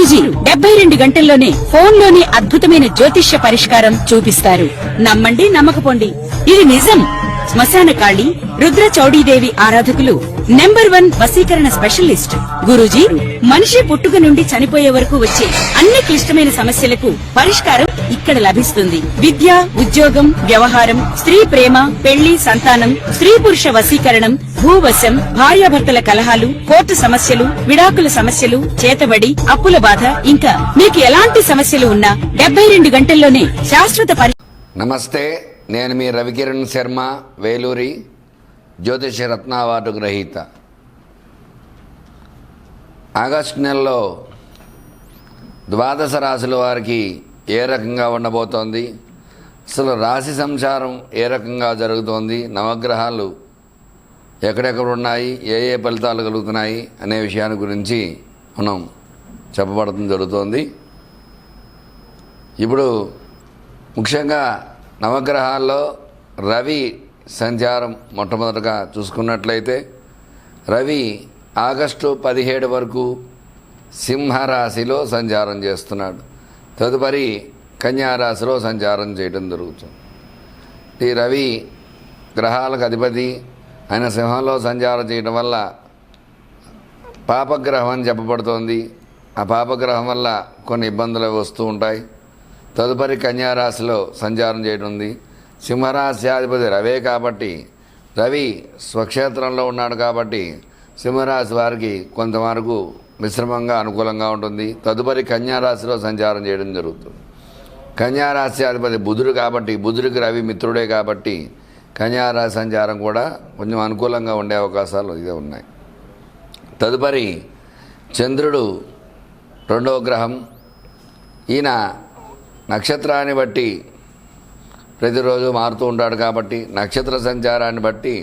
గురూజీ 72 గంటల్లోనే ఫోన్లోని అద్భుతమైన జ్యోతిష్య పరిష్కారం చూపిస్తారు. నమ్మండి, నమ్మకపోండి, ఇది నిజం. శ్మశాన కాళి రుద్ర చౌడీదేవి ఆరాధకులు నంబర్ 1 వశీకరణ స్పెషలిస్ట్. గురూజీ మనిషి పుట్టుక నుండి చనిపోయే వరకు వచ్చే అన్ని క్లిష్టమైన సమస్యలకు పరిష్కారం ఇక్కడ లభిస్తుంది. విద్య, ఉద్యోగం, వ్యవహారం, స్త్రీ ప్రేమ, పెళ్లి, సంతానం, స్త్రీ పురుష వశీకరణం, భూవశం, భార్యాభర్తల కలహాలు, కోర్టు సమస్యలు, విడాకుల సమస్యలు, చేతబడి, అప్పుల బాధ, ఇంకా మీకు ఎలాంటి సమస్యలు ఉన్నా 72 గంటల్లోనే శాశ్వత నమస్తే, నేను మీ రవికిరణ్ శర్మ, వేలూరి, జ్యోతిష రత్న అవార్డు గ్రహీత. ఆగస్టు నెలలో ద్వాదశ రాశుల వారికి ఏ రకంగా ఉండబోతోంది, అసలు రాశి సంచారం ఏ రకంగా జరుగుతోంది, నవగ్రహాలు ఎక్కడెక్కడ ఉన్నాయి, ఏ ఏ ఫలితాలు కలుగుతున్నాయి అనే విషయాన్ని గురించి మనం చెప్పబడటం జరుగుతోంది. ఇప్పుడు ముఖ్యంగా నవగ్రహాల్లో రవి సంచారం మొట్టమొదటగా చూసుకున్నట్లయితే రవి ఆగస్టు 17 వరకు సింహరాశిలో సంచారం చేస్తున్నాడు. తదుపరి కన్యారాశిలో సంచారం చేయడం జరుగుతుంది. ఈ రవి గ్రహాలకు అధిపతి ఆయన సింహంలో సంచారం చేయడం వల్ల పాపగ్రహం అని చెప్పబడుతోంది. ఆ పాపగ్రహం వల్ల కొన్ని ఇబ్బందులు వస్తూ ఉంటాయి. తదుపరి కన్యారాశిలో సంచారం చేయడం ఉంది. సింహరాశి అధిపతి రవే కాబట్టి రవి స్వక్షేత్రంలో ఉన్నాడు కాబట్టి సింహరాశి వారికి కొంతవరకు మిశ్రమంగా అనుకూలంగా ఉంటుంది. తదుపరి కన్యారాశిలో సంచారం చేయడం జరుగుతుంది. కన్యారాశి అధిపతి బుధుడు కాబట్టి బుధుడికి రవి మిత్రుడే కాబట్టి కన్యారాశి సంచారం కూడా కొంచెం అనుకూలంగా ఉండే అవకాశాలు ఇదే ఉన్నాయి. తదుపరి చంద్రుడు 2వ గ్రహం. ఈయన నక్షత్రాన్ని బట్టి ప్రతిరోజు మారుతూ ఉంటాడు కాబట్టి నక్షత్ర సంచారాన్ని బట్టి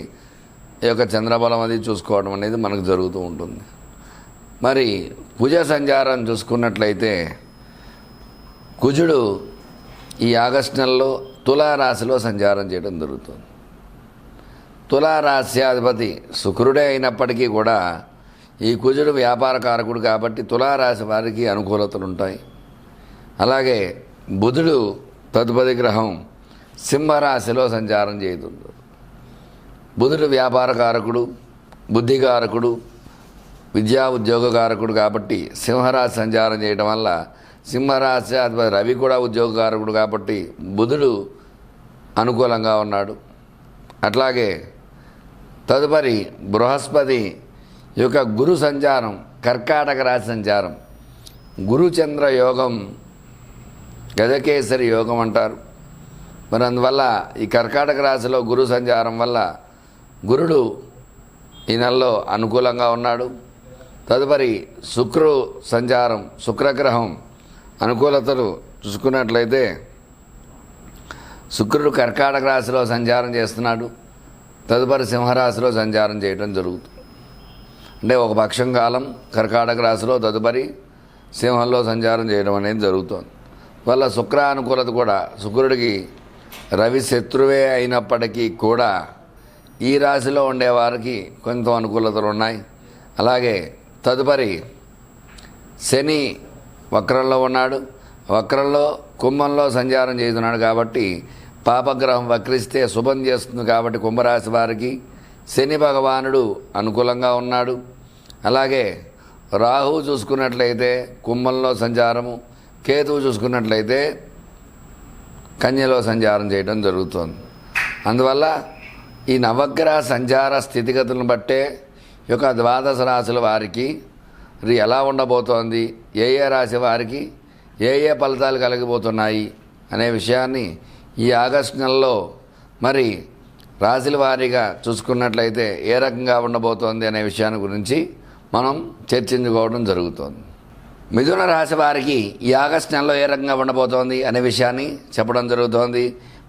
ఈ యొక్క చంద్రబలం అది చూసుకోవడం అనేది మనకు జరుగుతూ ఉంటుంది. మరి కుజ సంచారం చూసుకున్నట్లయితే కుజుడు ఈ ఆగస్టు నెలలో తులారాశిలో సంచారం చేయడం జరుగుతుంది. తులారాశ్యాధిపతి శుక్రుడే అయినప్పటికీ కూడా ఈ కుజుడు వ్యాపార కారకుడు కాబట్టి తులారాశి వారికి అనుకూలతలు ఉంటాయి. అలాగే బుధుడు తదుపరి గ్రహం సింహరాశిలో సంచారం చేస్తుంది. బుధుడు వ్యాపార కారకుడు, బుద్ధికారకుడు, విద్యా ఉద్యోగ కారకుడు కాబట్టి సింహరాశి సంచారం చేయడం వల్ల సింహరాశి అధిపతి రవి కూడా ఉద్యోగకారకుడు కాబట్టి బుధుడు అనుకూలంగా ఉన్నాడు. అట్లాగే తదుపరి బృహస్పతి యొక్క గురు సంచారం కర్కాటక రాశి సంచారం. గురుచంద్ర యోగం గజకేసరి యోగం అంటారు. మరి అందువల్ల ఈ కర్కాటక రాశిలో గురు సంచారం వల్ల గురుడు ఈ నెలలో అనుకూలంగా ఉన్నాడు. తదుపరి శుక్రు సంచారం, శుక్రగ్రహం అనుకూలతలు చూసుకున్నట్లయితే శుక్రుడు కర్కాటక రాశిలో సంచారం చేస్తున్నాడు. తదుపరి సింహరాశిలో సంచారం చేయడం జరుగుతుంది. అంటే ఒక పక్షం కాలం కర్కాటక రాశిలో తదుపరి సింహంలో సంచారం చేయడం అనేది జరుగుతుంది. వల్ల శుక్ర అనుకూలత కూడా శుక్రుడికి రవి శత్రువే అయినప్పటికీ కూడా ఈ రాశిలో ఉండేవారికి కొంత అనుకూలతలు ఉన్నాయి. అలాగే తదుపరి శని వక్రంలో ఉన్నాడు. వక్రంలో కుంభంలో సంచారం చేస్తున్నాడు కాబట్టి పాపగ్రహం వక్రిస్తే శుభం చేస్తుంది కాబట్టి కుంభరాశి వారికి శని భగవానుడు అనుకూలంగా ఉన్నాడు. అలాగే రాహువు చూసుకున్నట్లయితే కుంభంలో సంచారము, కేతువు చూసుకున్నట్లయితే కన్యలో సంచారం చేయడం జరుగుతుంది. అందువల్ల ఈ నవగ్రహ సంచార స్థితిగతులను బట్టే ఈ యొక్క ద్వాదశ రాశుల వారికి ఎలా ఉండబోతోంది, ఏ ఏ రాశి వారికి ఏ ఏ ఫలితాలు కలిగిపోతున్నాయి అనే విషయాన్ని ఈ ఆగస్టు నెలలో మరి రాశుల వారీగా చూసుకున్నట్లయితే ఏ రకంగా ఉండబోతోంది అనే విషయాన్ని గురించి మనం చర్చించుకోవడం జరుగుతోంది. మిథున రాశి వారికి ఈ ఆగస్టు నెలలో ఏ రకంగా ఉండబోతోంది అనే విషయాన్ని చెప్పడం జరుగుతోంది.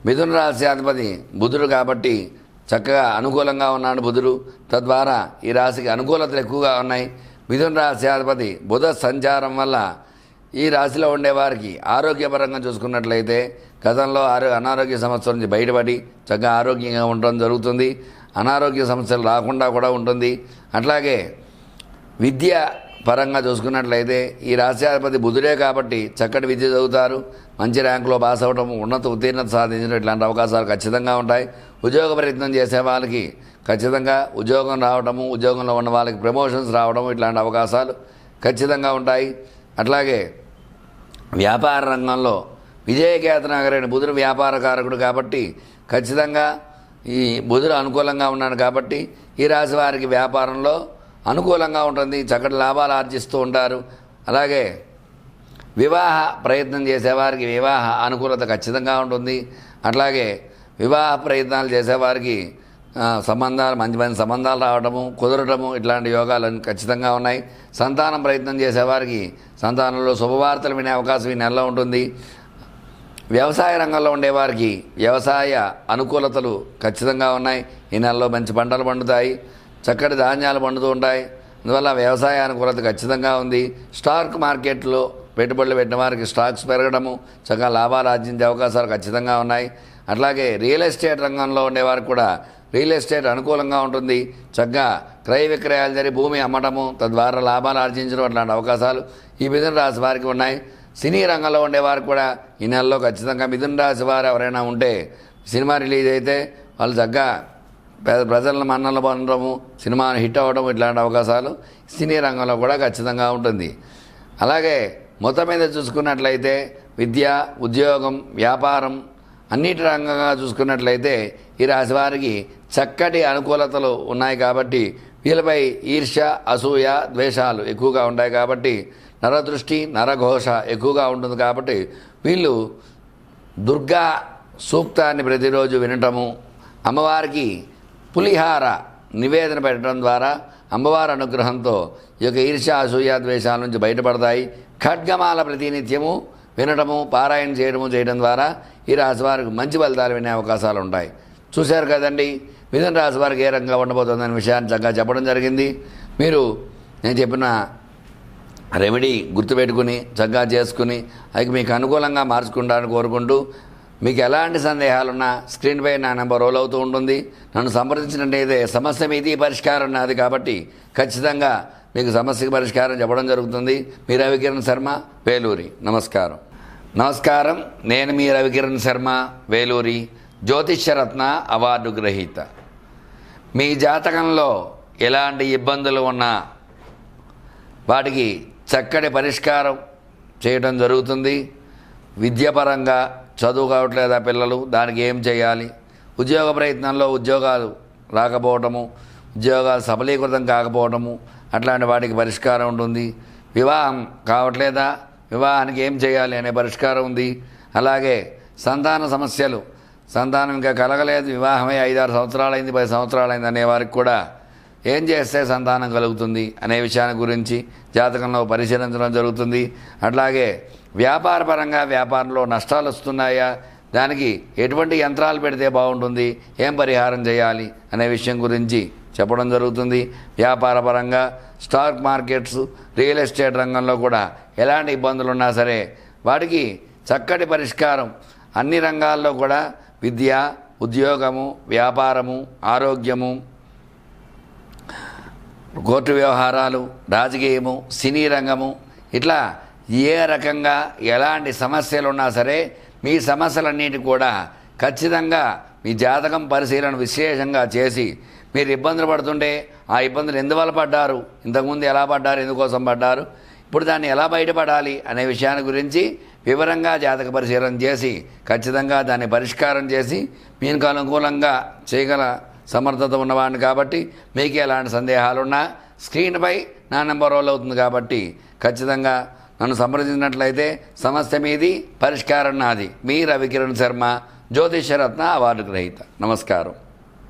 మిథున రాశి అధిపతి బుధుడు కాబట్టి చక్కగా అనుకూలంగా ఉన్నాడు బుధుడు. తద్వారా ఈ రాశికి అనుకూలతలు ఎక్కువగా ఉన్నాయి. మిథున రాశి అధిపతి బుధ సంచారం వల్ల ఈ రాశిలో ఉండేవారికి ఆరోగ్యపరంగా చూసుకున్నట్లయితే గతంలో అనారోగ్య సమస్యల నుంచి బయటపడి చక్కగా ఆరోగ్యంగా ఉండడం జరుగుతుంది. అనారోగ్య సమస్యలు రాకుండా కూడా ఉంటుంది. అట్లాగే విద్య పరంగా చూసుకున్నట్లయితే ఈ రాష్ట్రాధిపతి బుధుడే కాబట్టి చక్కటి విద్య చదువుతారు, మంచి ర్యాంకులో పాస్ అవ్వడం, ఉన్నత ఉత్తీర్ణత సాధించడం ఇట్లాంటి అవకాశాలు ఖచ్చితంగా ఉంటాయి. ఉద్యోగ ప్రయత్నం చేసే వాళ్ళకి ఖచ్చితంగా ఉద్యోగం రావడము, ఉద్యోగంలో ఉన్న వాళ్ళకి ప్రమోషన్స్ రావడము ఇట్లాంటి అవకాశాలు ఖచ్చితంగా ఉంటాయి. అట్లాగే వ్యాపార రంగంలో విజయకేతనగరైన బుధుడు వ్యాపారకారకుడు కాబట్టి ఖచ్చితంగా ఈ బుధుడు అనుకూలంగా ఉన్నాడు కాబట్టి ఈ రాశి వారికి వ్యాపారంలో అనుకూలంగా ఉంటుంది, చక్కటి లాభాలు ఆర్జిస్తూ ఉంటారు. అలాగే వివాహ ప్రయత్నం చేసేవారికి వివాహ అనుకూలత ఖచ్చితంగా ఉంటుంది. అట్లాగే వివాహ ప్రయత్నాలు చేసేవారికి సంబంధాలు మంచి మంచి సంబంధాలు రావడము, కుదరటము ఇట్లాంటి యోగాలు ఖచ్చితంగా ఉన్నాయి. సంతానం ప్రయత్నం చేసేవారికి సంతానంలో శుభవార్తలు వినే అవకాశం ఈ నెలలో ఉంటుంది. వ్యవసాయ రంగంలో ఉండేవారికి వ్యవసాయ అనుకూలతలు ఖచ్చితంగా ఉన్నాయి. ఈ నెలలో మంచి పంటలు పండుతాయి, చక్కటి ధాన్యాలు పండుతూ ఉంటాయి. అందువల్ల వ్యవసాయ అనుకూలత ఖచ్చితంగా ఉంది. స్టాక్ మార్కెట్లో పెట్టుబడులు పెట్టిన వారికి స్టాక్స్ పెరగడము, చక్కగా లాభాలు ఆర్జించే అవకాశాలు ఖచ్చితంగా ఉన్నాయి. అట్లాగే రియల్ ఎస్టేట్ రంగంలో ఉండేవారికి కూడా రియల్ ఎస్టేట్ అనుకూలంగా ఉంటుంది. చక్కగా క్రయ విక్రయాలు జరిగి భూమి అమ్మటము, తద్వారా లాభాలు ఆర్జించడం అట్లాంటి అవకాశాలు ఈ మిథున రాశి వారికి ఉన్నాయి. సినీ రంగంలో ఉండేవారు కూడా ఈ నెలలో ఖచ్చితంగా మిథున రాశి వారు ఎవరైనా ఉంటే సినిమా రిలీజ్ అయితే వాళ్ళు చక్కగా ప్రజలను మన్నలు పొందడము, సినిమా హిట్ అవ్వడం ఇట్లాంటి అవకాశాలు సినీ రంగంలో కూడా ఖచ్చితంగా ఉంటుంది. అలాగే మొత్తం మీద చూసుకున్నట్లయితే విద్య, ఉద్యోగం, వ్యాపారం అన్నిటి రంగంగా చూసుకున్నట్లయితే ఈ రాశి వారికి చక్కటి అనుకూలతలు ఉన్నాయి కాబట్టి వీళ్ళపై ఈర్ష్య, అసూయ, ద్వేషాలు ఎక్కువగా ఉంటాయి కాబట్టి నరదృష్టి, నరఘోష ఎక్కువగా ఉంటుంది కాబట్టి వీళ్ళు దుర్గా సూక్తాన్ని ప్రతిరోజు వినటము, అమ్మవారికి పులిహార నివేదన పెట్టడం ద్వారా అమ్మవారి అనుగ్రహంతో ఈ యొక్క ఈర్ష్య, అసూయ, ద్వేషాల నుంచి బయటపడతాయి. ఖడ్గమాల ప్రతినిత్యము వినటము, పారాయణ చేయడం ద్వారా ఈ రాశి వారికి మంచి ఫలితాలు వినే అవకాశాలు ఉంటాయి. చూశారు కదండి మిథున రాశి వారికి ఏ రకంగా ఉండబోతుందనే విషయాన్ని చక్కగా చెప్పడం జరిగింది. మీరు నేను చెప్పిన రెమెడీ గుర్తుపెట్టుకుని చక్కగా చేసుకుని అది మీకు అనుకూలంగా మార్చుకుంటారని కోరుకుంటూ, మీకు ఎలాంటి సందేహాలున్నా స్క్రీన్పై నా నెంబర్ రోల్ అవుతూ ఉంటుంది. నన్ను సంప్రదించినట్టయితే సమస్య మీది పరిష్కారం నాది కాబట్టి ఖచ్చితంగా మీకు సమస్యకి పరిష్కారం చెప్పడం జరుగుతుంది. మీ రవికిరణ్ శర్మ, వేలూరి. నమస్కారం. నేను మీ రవికిరణ్ శర్మ, వేలూరి, జ్యోతిష్యరత్న అవార్డు గ్రహీత. మీ జాతకంలో ఎలాంటి ఇబ్బందులు ఉన్నా వాటికి చక్కటి పరిష్కారం చేయడం జరుగుతుంది. విద్యాపరంగా చదువు కావట్లేదా పిల్లలు, దానికి ఏం చేయాలి, ఉద్యోగ ప్రయత్నంలో ఉద్యోగాలు రాకపోవటము, ఉద్యోగాలు సఫలీకృతం కాకపోవటము అట్లాంటి వాటికి పరిష్కారం ఉంటుంది. వివాహం కావట్లేదా, వివాహానికి ఏం చేయాలి అనే పరిష్కారం ఉంది. అలాగే సంతాన సమస్యలు, సంతానం ఇంకా కలగలేదు, వివాహమై 5-6 సంవత్సరాలైంది, 10 సంవత్సరాలైంది అనేవారికి కూడా ఏం చేస్తే సంతానం కలుగుతుంది అనే విషయాన్ని గురించి జాతకంలో పరిశీలించడం జరుగుతుంది. అట్లాగే వ్యాపారపరంగా వ్యాపారంలో నష్టాలు వస్తున్నాయా, దానికి ఎటువంటి యంత్రాలు పెడితే బాగుంటుంది, ఏం పరిహారం చేయాలి అనే విషయం గురించి చెప్పడం జరుగుతుంది. వ్యాపారపరంగా స్టాక్ మార్కెట్స్, రియల్ ఎస్టేట్ రంగంలో కూడా ఎలాంటి ఇబ్బందులు ఉన్నా సరే వాటికి చక్కటి పరిష్కారం అన్ని రంగాల్లో కూడా విద్య, ఉద్యోగము, వ్యాపారము, ఆరోగ్యము, కోర్టు వ్యవహారాలు, రాజకీయము, సినీ రంగము ఇట్లా ఏ రకంగా ఎలాంటి సమస్యలు ఉన్నా సరే మీ సమస్యలన్నిటి కూడా ఖచ్చితంగా మీ జాతకం పరిశీలన విశేషంగా చేసి మీరు ఇబ్బందులు పడుతుంటే ఆ ఇబ్బందులు ఎందువల్ల పడ్డారు, ఇంతకుముందు ఎలా పడ్డారు, ఎందుకోసం పడ్డారు, ఇప్పుడు దాన్ని ఎలా బయటపడాలి అనే విషయాన్ని గురించి వివరంగా జాతక పరిశీలన చేసి ఖచ్చితంగా దాన్ని పరిష్కారం చేసి మీకు అనుకూలంగా చేయగల సమర్థత ఉన్నవాడిని కాబట్టి మీకు ఎలాంటి సందేహాలున్నా స్క్రీన్పై నా నెంబర్ రోల్ అవుతుంది కాబట్టి ఖచ్చితంగా నన్ను సంప్రదించినట్లయితే సమస్య మీది, పరిష్కారం నాది. మీ రవికిరణ్ శర్మ, జ్యోతిష్యరత్న అవార్డు గ్రహీత. నమస్కారం.